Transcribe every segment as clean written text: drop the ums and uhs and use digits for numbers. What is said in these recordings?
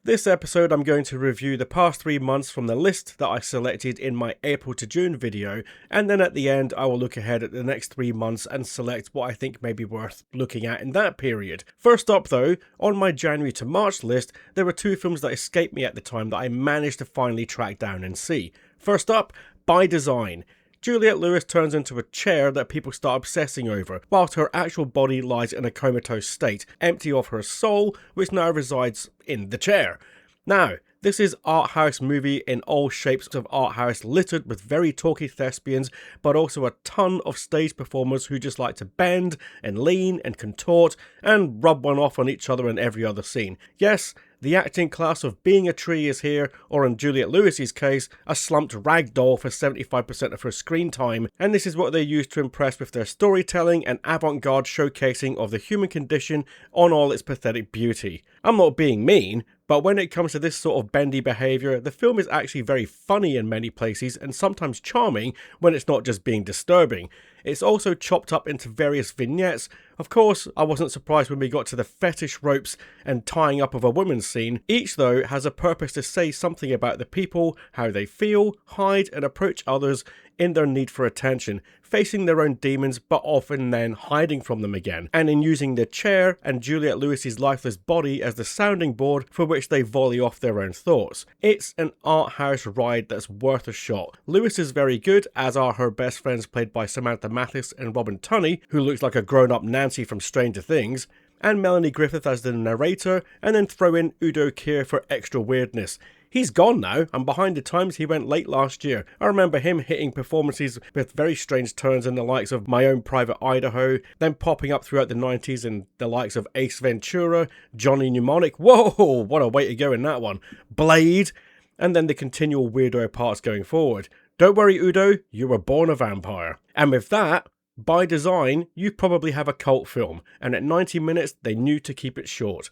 This episode I'm going to review the past 3 months from the list that I selected in my April to June video, and then at the end I will look ahead at the next 3 months and select what I think may be worth looking at in that period. First up though, on my January to March list, there were 2 films that escaped me at the time that I managed to finally track down and see. First up, By Design. Juliette Lewis turns into a chair that people start obsessing over, whilst her actual body lies in a comatose state, empty of her soul, which now resides in the chair. Now, this is art house movie in all shapes of art house, littered with very talky thespians, but also a ton of stage performers who just like to bend and lean and contort and rub one off on each other in every other scene. Yes, the acting class of being a tree is here, or in Juliette Lewis's case, a slumped rag doll for 75% of her screen time, and this is what they use to impress with their storytelling and avant-garde showcasing of the human condition on all its pathetic beauty. I'm not being mean, but when it comes to this sort of bendy behaviour, the film is actually very funny in many places and sometimes charming when it's not just being disturbing. It's also chopped up into various vignettes. Of course, I wasn't surprised when we got to the fetish ropes and tying up of a woman's scene. Each though has a purpose to say something about the people, how they feel, hide and approach others in their need for attention, facing their own demons but often then hiding from them again, and in using the chair and Juliette Lewis's lifeless body as the sounding board for which they volley off their own thoughts. It's an art house ride that's worth a shot. Lewis is very good, as are her best friends played by Samantha Mathis and Robin Tunney, who looks like a grown-up Nancy from Stranger Things, and Melanie Griffith as the narrator, and then throw in Udo Kier for extra weirdness. He's gone now, and behind the times he went late last year. I remember him hitting performances with very strange turns in the likes of My Own Private Idaho, then popping up throughout the 90s in the likes of Ace Ventura, Johnny Mnemonic, whoa, what a way to go in that one, Blade, and then the continual weirdo parts going forward. Don't worry Udo, you were born a vampire. And with that, By Design, you probably have a cult film, and at 90 minutes they knew to keep it short.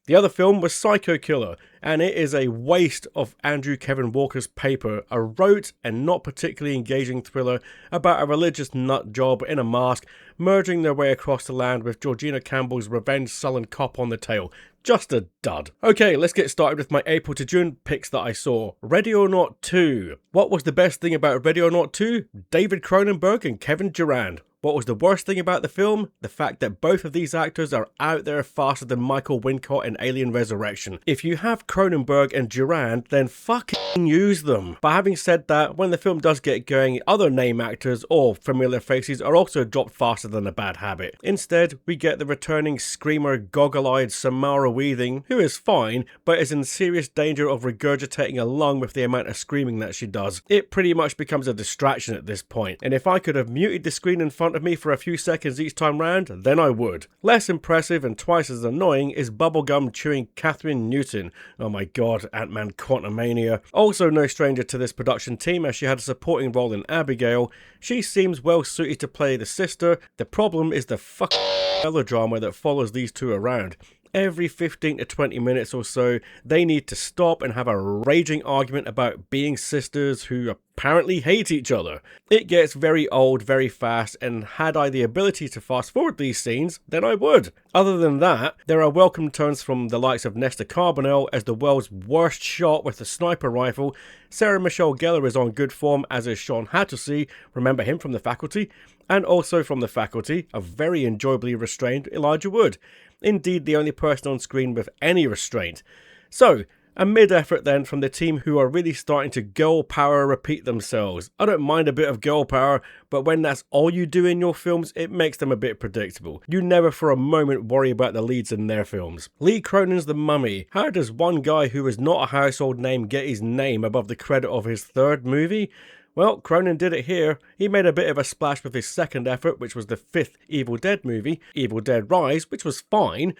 The other film was Psycho Killer, and it is a waste of Andrew Kevin Walker's paper, a rote and not particularly engaging thriller about a religious nut job in a mask merging their way across the land with Georgina Campbell's revenge sullen cop on the tail. Just a dud. Okay, let's get started with my April to June picks that I saw. Ready or Not 2. What was the best thing about Ready or Not 2? David Cronenberg and Kevin Durand. What was the worst thing about the film? The fact that both of these actors are out there faster than Michael Wincott in Alien Resurrection. If you have Cronenberg and Durand, then fucking use them. But having said that, when the film does get going, other name actors or familiar faces are also dropped faster than a bad habit. Instead, we get the returning screamer goggle-eyed Samara Weaving, who is fine, but is in serious danger of regurgitating a lung with the amount of screaming that she does. It pretty much becomes a distraction at this point, and if I could have muted the screen in front of me for a few seconds each time round, then I would. Less impressive and twice as annoying is bubblegum chewing Catherine Newton. Oh my god, Ant-Man Quantumania. Also no stranger to this production team, as she had a supporting role in Abigail. She seems well suited to play the sister. The problem is the fucking melodrama that follows these two around. Every 15 to 20 minutes or so, they need to stop and have a raging argument about being sisters who apparently hate each other. It gets very old very fast, and had I the ability to fast forward these scenes, then I would. Other than that, there are welcome turns from the likes of Nesta Carbonell as the world's worst shot with a sniper rifle. Sarah Michelle Gellar is on good form, as is Sean Hattersey, remember him from The Faculty, and also from The Faculty, a very enjoyably restrained Elijah Wood. Indeed, the only person on screen with any restraint. So, a mid-effort then from the team who are really starting to girl power repeat themselves. I don't mind a bit of girl power, but when that's all you do in your films, it makes them a bit predictable. You never for a moment worry about the leads in their films. Lee Cronin's The Mummy. How does one guy who is not a household name get his name above the credit of his third movie? Well, Cronin did it here. He made a bit of a splash with his second effort, which was the 5th Evil Dead movie, Evil Dead Rise, which was fine,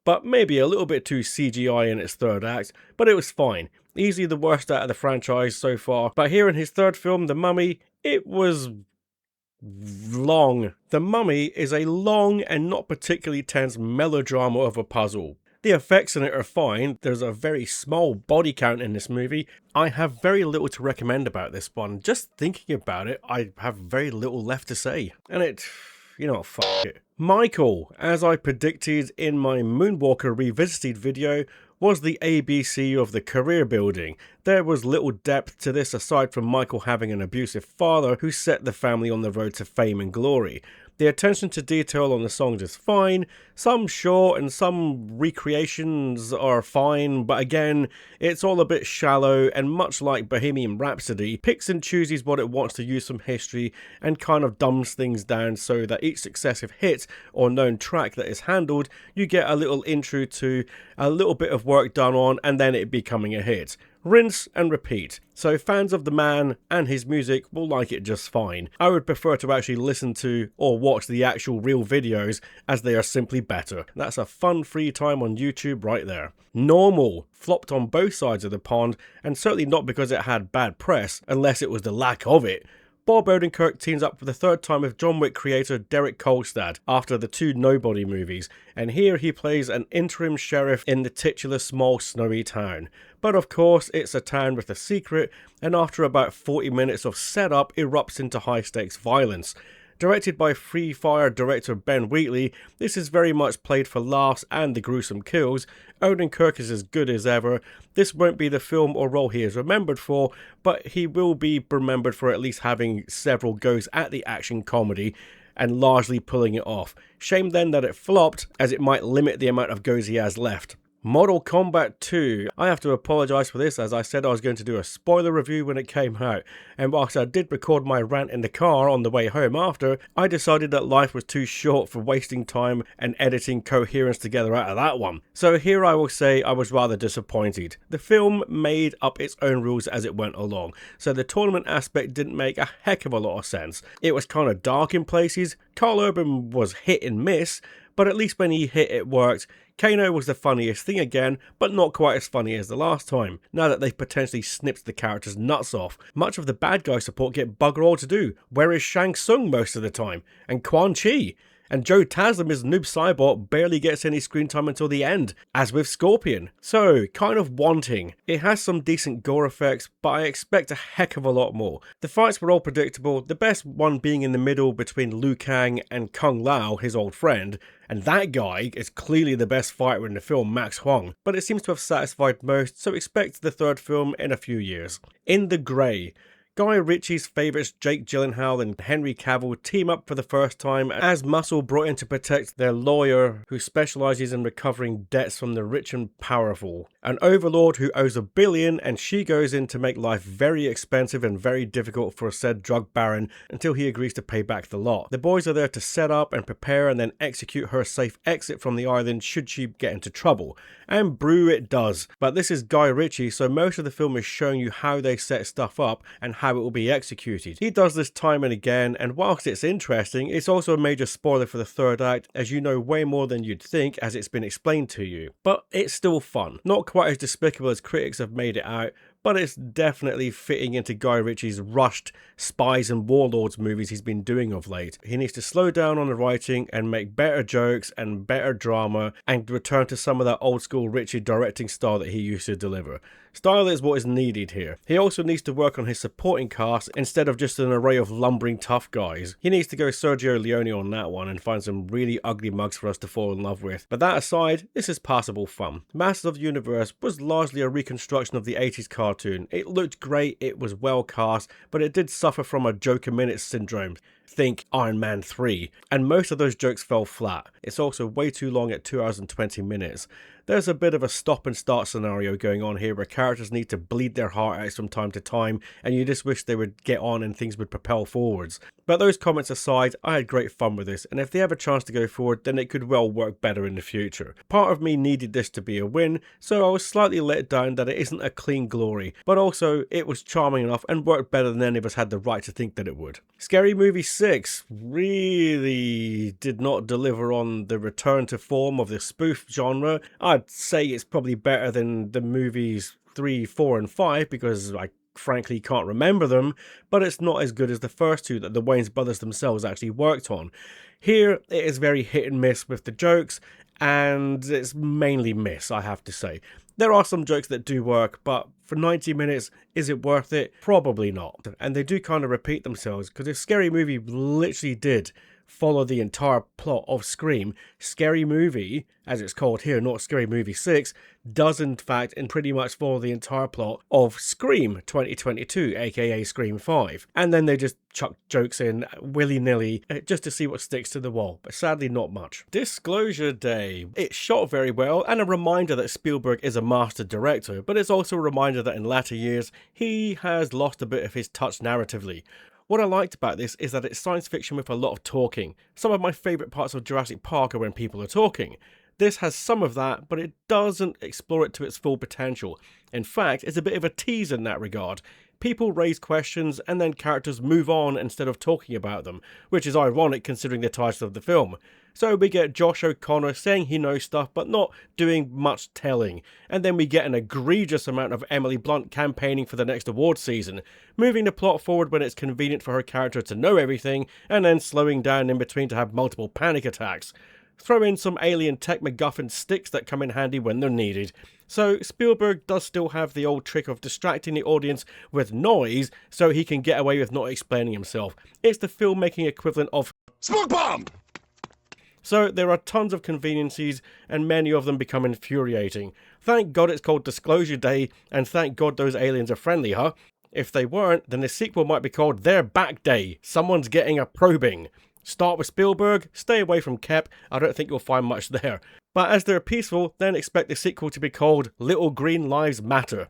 but maybe a little bit too CGI in its third act, but it was fine. Easily the worst out of the franchise so far, but here in his third film, The Mummy, it was long. The Mummy is a long and not particularly tense melodrama of a puzzle. The effects in it are fine. There's a very small body count in this movie. I have very little to recommend about this one. Just thinking about it, I have very little left to say. And it, you know, fuck it. Michael, as I predicted in my Moonwalker Revisited video, was the ABC of the career building. There was little depth to this aside from Michael having an abusive father who set the family on the road to fame and glory. The attention to detail on the songs is fine, some short and some recreations are fine, but again, it's all a bit shallow and much like Bohemian Rhapsody, picks and chooses what it wants to use from history and kind of dumbs things down so that each successive hit or known track that is handled, you get a little intro to, a little bit of work done on, and then it becoming a hit. Rinse and repeat. So fans of the man and his music will like it just fine. I would prefer to actually listen to or watch the actual real videos as they are simply better. That's a fun free time on YouTube right there. Normal flopped on both sides of the pond, and certainly not because it had bad press, unless it was the lack of it. Bob Odenkirk teams up for the third time with John Wick creator Derek Kolstad after the two Nobody movies, and here he plays an interim sheriff in the titular small snowy town. But of course it's a town with a secret, and after about 40 minutes of setup erupts into high stakes violence. Directed by Free Fire director Ben Wheatley, this is very much played for laughs and the gruesome kills. Odenkirk is as good as ever. This won't be the film or role he is remembered for, but he will be remembered for at least having several goes at the action comedy and largely pulling it off. Shame then that it flopped, as it might limit the amount of goes he has left. Mortal Kombat 2. I have to apologise for this, as I said I was going to do a spoiler review when it came out, and whilst I did record my rant in the car on the way home after, I decided that life was too short for wasting time and editing coherence together out of that one. So here I will say I was rather disappointed. The film made up its own rules as it went along, so the tournament aspect didn't make a heck of a lot of sense. It was kind of dark in places, Carl Urban was hit and miss, but at least when he hit it worked. Kano was the funniest thing again, but not quite as funny as the last time, now that they've potentially snipped the character's nuts off. Much of the bad guy support get bugger all to do. Where is Shang Tsung most of the time? And Quan Chi? And Joe Taslim as Noob Saibot barely gets any screen time until the end, as with Scorpion. So, kind of wanting. It has some decent gore effects, but I expect a heck of a lot more. The fights were all predictable, the best one being in the middle between Liu Kang and Kung Lao, his old friend, and that guy is clearly the best fighter in the film, Max Huang, but it seems to have satisfied most, so expect the third film in a few years. In the Grey. Guy Ritchie's favourites Jake Gyllenhaal and Henry Cavill team up for the first time as Muscle brought in to protect their lawyer who specialises in recovering debts from the rich and powerful. An overlord who owes $1 billion, and she goes in to make life very expensive and very difficult for said drug baron until he agrees to pay back the lot. The boys are there to set up and prepare and then execute her safe exit from the island should she get into trouble. And brew it does. But this is Guy Ritchie, so most of the film is showing you how they set stuff up and how it will be executed. He does this time and again, and whilst it's interesting, it's also a major spoiler for the third act, as you know way more than you'd think as it's been explained to you. But it's still fun. Not quite as despicable as critics have made it out, but it's definitely fitting into Guy Ritchie's rushed spies and warlords movies he's been doing of late. He needs to slow down on the writing and make better jokes and better drama and return to some of that old school Ritchie directing style that he used to deliver. Style is what is needed here. He also needs to work on his supporting cast instead of just an array of lumbering tough guys. He needs to go Sergio Leone on that one and find some really ugly mugs for us to fall in love with. But that aside, this is passable fun. Masters of the Universe was largely a reconstruction of the 80s cartoon. It looked great, it was well cast, but it did suffer from a joke a minute syndrome. Think Iron Man 3, and most of those jokes fell flat. It's also way too long at 2 hours and 20 minutes. There's a bit of a stop and start scenario going on here where characters need to bleed their heart out from time to time, and you just wish they would get on and things would propel forwards. But those comments aside, I had great fun with this, and if they have a chance to go forward, then it could well work better in the future. Part of me needed this to be a win, so I was slightly let down that it isn't a clean glory, but also it was charming enough and worked better than any of us had the right to think that it would. Scary Movie 6 really did not deliver on the return to form of the spoof genre. I'd say it's probably better than the movies 3, 4 and 5 because I frankly can't remember them, but it's not as good as the first two that the Wayans brothers themselves actually worked on. Here it is very hit and miss with the jokes, and it's mainly miss, I have to say. There are some jokes that do work, but for 90 minutes, is it worth it? Probably not. And they do kind of repeat themselves, because if Scary Movie literally did follow the entire plot of Scream, Scary Movie, as it's called here, not Scary Movie 6, does in fact and pretty much follow the entire plot of Scream 2022, aka Scream 5. And then they just chuck jokes in willy-nilly just to see what sticks to the wall, but sadly not much. Disclosure Day. It's shot very well and a reminder that Spielberg is a master director, but it's also a reminder that in latter years he has lost a bit of his touch narratively. What I liked about this is that it's science fiction with a lot of talking. Some of my favourite parts of Jurassic Park are when people are talking. This has some of that, but it doesn't explore it to its full potential. In fact, it's a bit of a tease in that regard. People raise questions and then characters move on instead of talking about them, which is ironic considering the title of the film. So we get Josh O'Connor saying he knows stuff but not doing much telling, and then we get an egregious amount of Emily Blunt campaigning for the next award season, moving the plot forward when it's convenient for her character to know everything, and then slowing down in between to have multiple panic attacks. Throw in some alien tech MacGuffin sticks that come in handy when they're needed. So Spielberg does still have the old trick of distracting the audience with noise so he can get away with not explaining himself. It's the filmmaking equivalent of smoke bomb! So there are tons of conveniences and many of them become infuriating. Thank God it's called Disclosure Day, and thank God those aliens are friendly, huh? If they weren't, then the sequel might be called They're Back Day. Someone's getting a probing. Start with Spielberg, stay away from Kep, I don't think you'll find much there. But as they're peaceful, then expect the sequel to be called Little Green Lives Matter.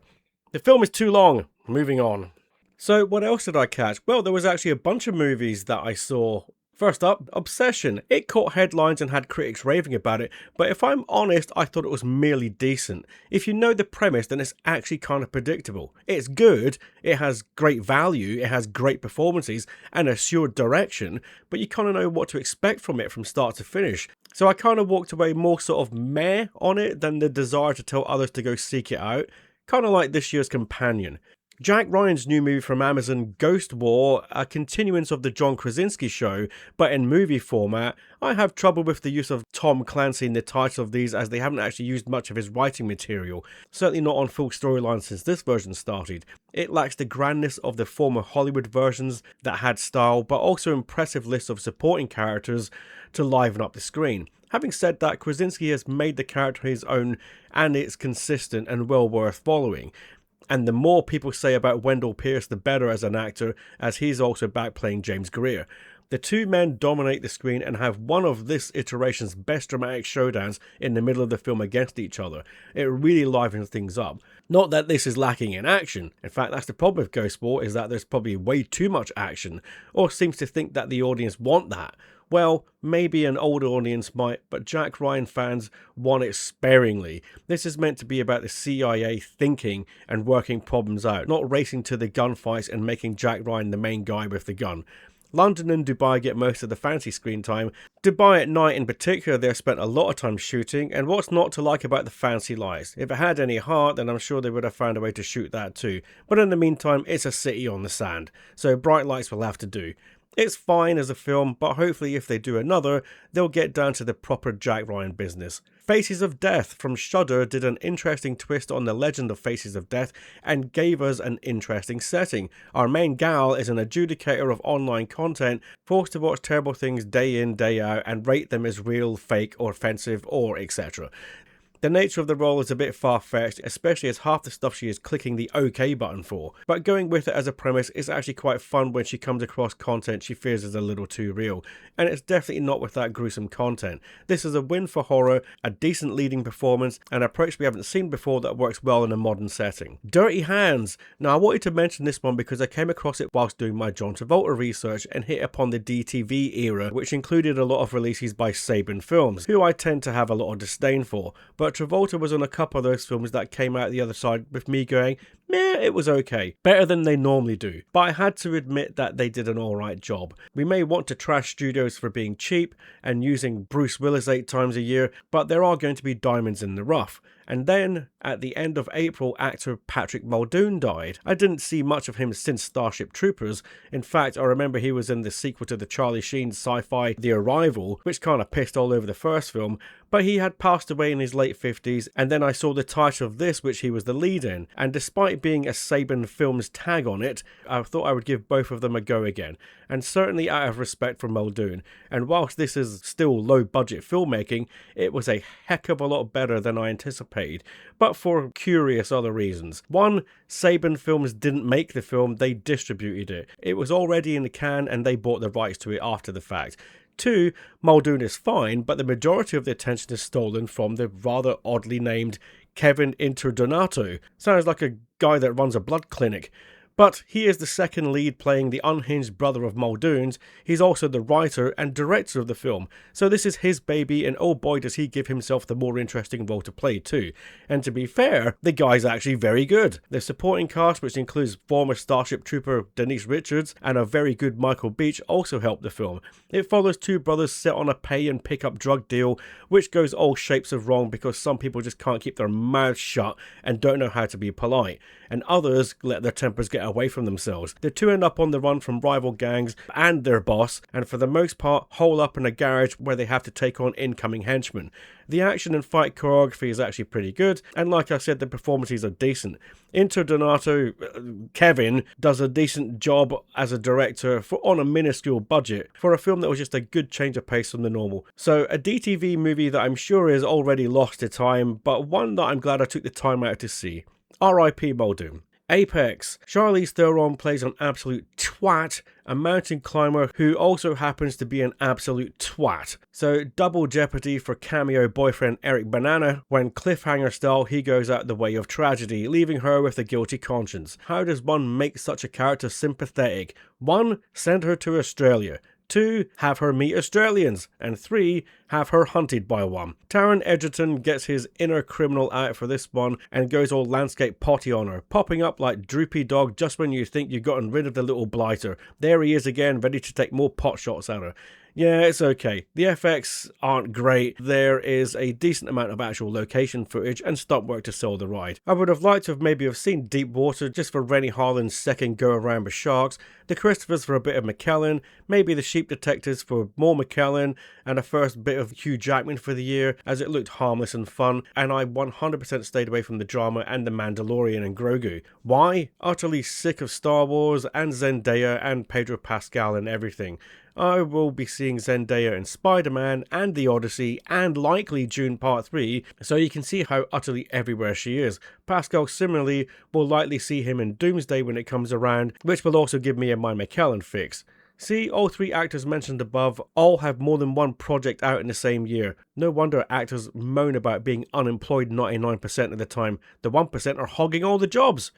The film is too long. Moving on. So what else did I catch? Well, there was actually a bunch of movies that I saw. First up, Obsession. It caught headlines and had critics raving about it, but if I'm honest, I thought it was merely decent. If you know the premise, then it's actually kind of predictable. It's good, it has great value, it has great performances and assured direction, but you kind of know what to expect from it from start to finish. So I kind of walked away more sort of meh on it than the desire to tell others to go seek it out. Kind of like this year's Companion. Jack Ryan's new movie from Amazon, Ghost War, a continuance of the John Krasinski show, but in movie format. I have trouble with the use of Tom Clancy in the title of these as they haven't actually used much of his writing material, certainly not on full storyline since this version started. It lacks the grandness of the former Hollywood versions that had style, but also impressive lists of supporting characters to liven up the screen. Having said that, Krasinski has made the character his own and it's consistent and well worth following. And the more people say about Wendell Pierce, the better as an actor, as he's also back playing James Greer. The two men dominate the screen and have one of this iteration's best dramatic showdowns in the middle of the film against each other. It really livens things up. Not that this is lacking in action. In fact, that's the problem with Ghost War, is that there's probably way too much action, or seems to think that the audience want that. Well, maybe an older audience might, but Jack Ryan fans want it sparingly. This is meant to be about the CIA thinking and working problems out, not racing to the gunfights and making Jack Ryan the main guy with the gun. London and Dubai get most of the fancy screen time. Dubai at night in particular, they've spent a lot of time shooting, and what's not to like about the fancy lights? If it had any heart, then I'm sure they would have found a way to shoot that too. But in the meantime, it's a city on the sand, so bright lights will have to do. It's fine as a film, but hopefully if they do another, they'll get down to the proper Jack Ryan business. Faces of Death from Shudder did an interesting twist on the legend of Faces of Death and gave us an interesting setting. Our main gal is an adjudicator of online content, forced to watch terrible things day in, day out and rate them as real, fake or offensive or etc. The nature of the role is a bit far-fetched, especially as half the stuff she is clicking the OK button for, but going with it as a premise is actually quite fun when she comes across content she fears is a little too real, and it's definitely not with that gruesome content. This is a win for horror, a decent leading performance, an approach we haven't seen before that works well in a modern setting. Dirty Hands. Now I wanted to mention this one because I came across it whilst doing my John Travolta research and hit upon the DTV era, which included a lot of releases by Saban Films, who I tend to have a lot of disdain for, but Travolta was on a couple of those films that came out the other side with me going, meh, it was okay. Better than they normally do. But I had to admit that they did an alright job. We may want to trash studios for being cheap and using Bruce Willis 8 times a year, but there are going to be diamonds in the rough. And then, at the end of April, actor Patrick Muldoon died. I didn't see much of him since Starship Troopers. In fact, I remember he was in the sequel to the Charlie Sheen sci-fi The Arrival, which kind of pissed all over the first film, but he had passed away in his late 50s, and then I saw the title of this, which he was the lead in, and despite it being a Saban Films tag on it, I thought I would give both of them a go again, and certainly out of respect for Muldoon. And whilst this is still low budget filmmaking, it was a heck of a lot better than I anticipated, but for curious other reasons. One, Saban Films didn't make the film, they distributed it. It was already in the can and they bought the rights to it after the fact. Two, Muldoon is fine, but the majority of the attention is stolen from the rather oddly named Kevin Interdonato. Sounds like a guy that runs a blood clinic. But he is the second lead playing the unhinged brother of Muldoon's. He's also the writer and director of the film, so this is his baby, and oh boy does he give himself the more interesting role to play too. And to be fair, the guy's actually very good. The supporting cast, which includes former Starship Trooper Denise Richards and a very good Michael Beach, also helped the film. It follows two brothers set on a pay and pick up drug deal, which goes all shapes of wrong because some people just can't keep their mouths shut and don't know how to be polite, and others let their tempers get away from themselves. The two end up on the run from rival gangs and their boss, and for the most part hole up in a garage where they have to take on incoming henchmen. The action and fight choreography is actually pretty good, and like I said, the performances are decent. Interdonato, Kevin, does a decent job as a director on a minuscule budget for a film that was just a good change of pace from the normal. So a DTV movie that I'm sure is already lost to time, but one that I'm glad I took the time out to see. R.I.P. Muldoon. Apex. Charlize Theron plays an absolute twat, a mountain climber who also happens to be an absolute twat. So double jeopardy for cameo boyfriend Eric Banana when cliffhanger style he goes out the way of tragedy, leaving her with a guilty conscience. How does one make such a character sympathetic? 1. Send her to Australia. 2. Have her meet Australians. And 3. Have her hunted by one. Taron Egerton gets his inner criminal out for this one and goes all landscape potty on her, popping up like droopy dog just when you think you've gotten rid of the little blighter. There he is again, ready to take more pot shots at her. Yeah, it's okay. The FX aren't great. There is a decent amount of actual location footage and stunt work to sell the ride. I would have liked to have maybe seen Deep Water just for Rennie Harlan's second go around with sharks, the Christophers for a bit of McKellen, maybe the Sheep Detectives for more McKellen, and a first bit of Hugh Jackman for the year, as it looked harmless and fun, and I 100% stayed away from the drama and the Mandalorian and Grogu. Why? Utterly sick of Star Wars and Zendaya and Pedro Pascal and everything. I will be seeing Zendaya in Spider-Man and the Odyssey and likely Dune Part 3, so you can see how utterly everywhere she is. Pascal similarly will likely see him in Doomsday when it comes around, which will also give me a My McKellen fix. See, all three actors mentioned above all have more than one project out in the same year. No wonder actors moan about being unemployed 99% of the time. The 1% are hogging all the jobs.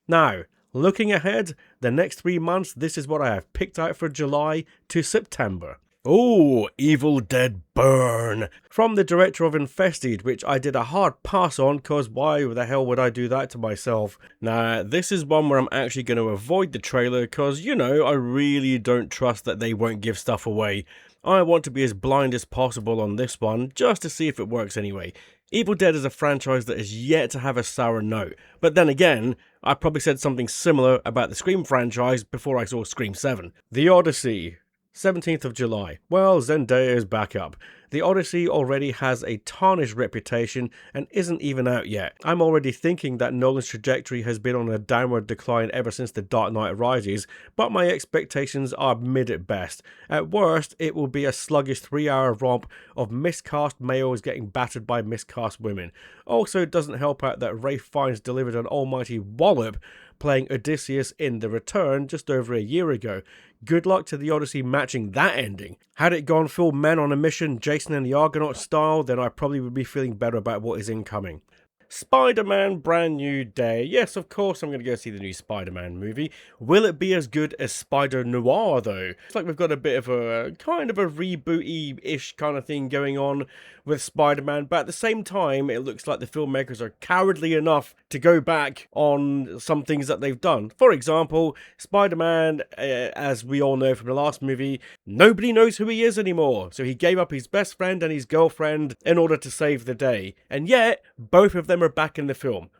Now, looking ahead, the next 3 months, this is what I have picked out for July to September. Oh, Evil Dead Burn! From the director of Infested, which I did a hard pass on, cause why the hell would I do that to myself? Now, this is one where I'm actually going to avoid the trailer, cause, you know, I really don't trust that they won't give stuff away. I want to be as blind as possible on this one, just to see if it works anyway. Evil Dead is a franchise that is yet to have a sour note, but then again, I probably said something similar about the Scream franchise before I saw Scream 7. The Odyssey. 17th of July. Well, Zendaya is back up. The Odyssey already has a tarnished reputation and isn't even out yet. I'm already thinking that Nolan's trajectory has been on a downward decline ever since The Dark Knight Rises, but my expectations are mid at best. At worst, it will be a sluggish 3-hour romp of miscast males getting battered by miscast women. Also, it doesn't help out that Ralph Fiennes delivered an almighty wallop playing Odysseus in The Return just over a year ago. Good luck to the Odyssey matching that ending. Had it gone full Men on a Mission, Jason and the Argonaut style, then I probably would be feeling better about what is incoming. Spider-Man Brand New Day. Yes, of course I'm going to go see the new Spider-Man movie. Will it be as good as Spider-Noir though? It's like we've got a bit of a kind of a rebooty-ish kind of thing going on with Spider-Man, but at the same time it looks like the filmmakers are cowardly enough to go back on some things that they've done. For example, Spider-Man, as we all know from the last movie, nobody knows who he is anymore, so he gave up his best friend and his girlfriend in order to save the day, and yet both of them are back in the film.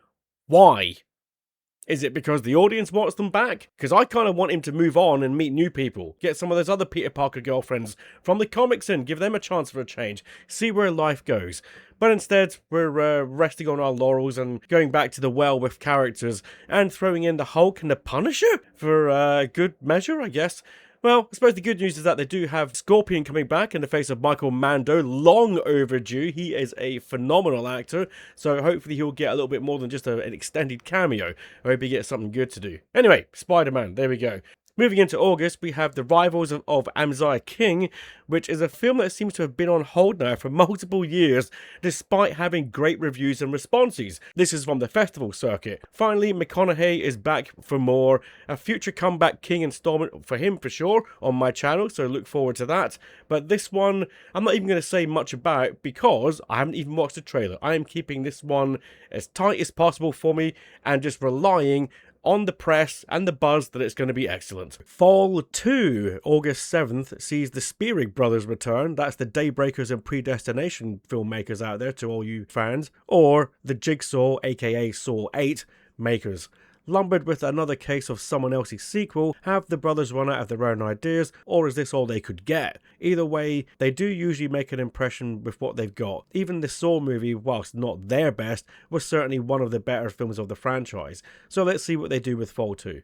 Why? Is it because the audience wants them back? Because I kind of want him to move on and meet new people. Get some of those other Peter Parker girlfriends from the comics in. Give them a chance for a change. See where life goes. but instead we're resting on our laurels and going back to the well with characters and throwing in the Hulk and the Punisher for good measure, I guess. Well, I suppose the good news is that they do have Scorpion coming back in the face of Michael Mando, long overdue. He is a phenomenal actor, so hopefully he'll get a little bit more than just an extended cameo. I hope he gets something good to do. Anyway, Spider-Man, there we go. Moving into August, we have The Rivals of Amziah King, which is a film that seems to have been on hold now for multiple years, despite having great reviews and responses. This is from the festival circuit. Finally, McConaughey is back for more. A future comeback King installment for him for sure on my channel, so look forward to that. But this one, I'm not even going to say much about because I haven't even watched the trailer. I am keeping this one as tight as possible for me and just relying on the press and the buzz that it's going to be excellent. Fall 2, August 7th, sees the Spearig brothers return. That's the Daybreakers and Predestination filmmakers out there, to all you fans. Or the Jigsaw, aka Saw 8, makers. Lumbered with another case of someone else's sequel, have the brothers run out of their own ideas, or is this all they could get? Either way, they do usually make an impression with what they've got. Even the Saw movie, whilst not their best, was certainly one of the better films of the franchise. So let's see what they do with Fall 2.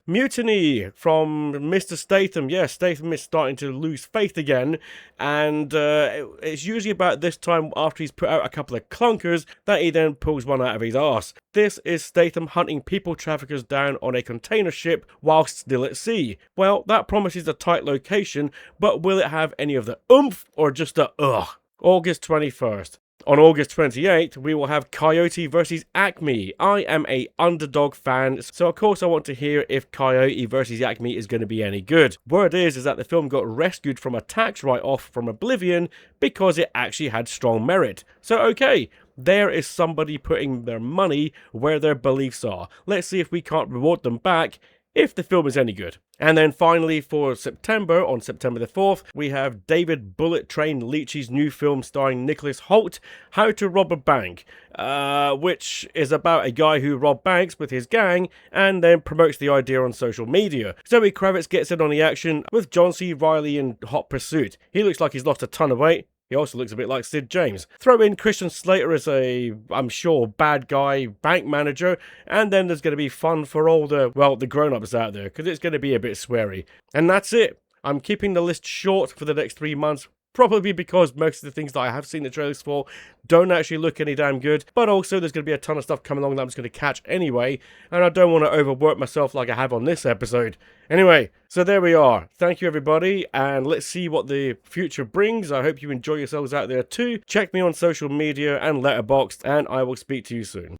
Mutiny from Mr. Statham. Yes, Statham is starting to lose faith again, and it's usually about this time after he's put out a couple of clunkers that he then pulls one out of his arse. This is Statham hunting people traffickers down on a container ship whilst still at sea. Well, that promises a tight location, but will it have any of the oomph or just a ugh? August 21st. On August 28th, we will have Coyote versus ACME. I am a underdog fan, so of course I want to hear if Coyote versus ACME is going to be any good. Word is that the film got rescued from a tax write-off from Oblivion because it actually had strong merit. So okay, there is somebody putting their money where their beliefs are. Let's see if we can't reward them back if the film is any good. And then finally for September, on September the 4th, we have David Bullet Train Leitch's new film starring Nicholas Hoult, How to Rob a Bank, which is about a guy who robbed banks with his gang and then promotes the idea on social media. Zoe Kravitz gets in on the action with John C. Reilly in hot pursuit. He looks like he's lost a ton of weight. He also looks a bit like Sid James. Throw in Christian Slater as a, I'm sure, bad guy bank manager, and then there's going to be fun for all the, well, the grown-ups out there, because it's going to be a bit sweary. And that's it. I'm keeping the list short for the next 3 months, probably because most of the things that I have seen the trailers for don't actually look any damn good, but also there's going to be a ton of stuff coming along that I'm just going to catch anyway, and I don't want to overwork myself like I have on this episode. Anyway, so there we are. Thank you everybody, and let's see what the future brings. I hope you enjoy yourselves out there too. Check me on social media and Letterboxd, and I will speak to you soon.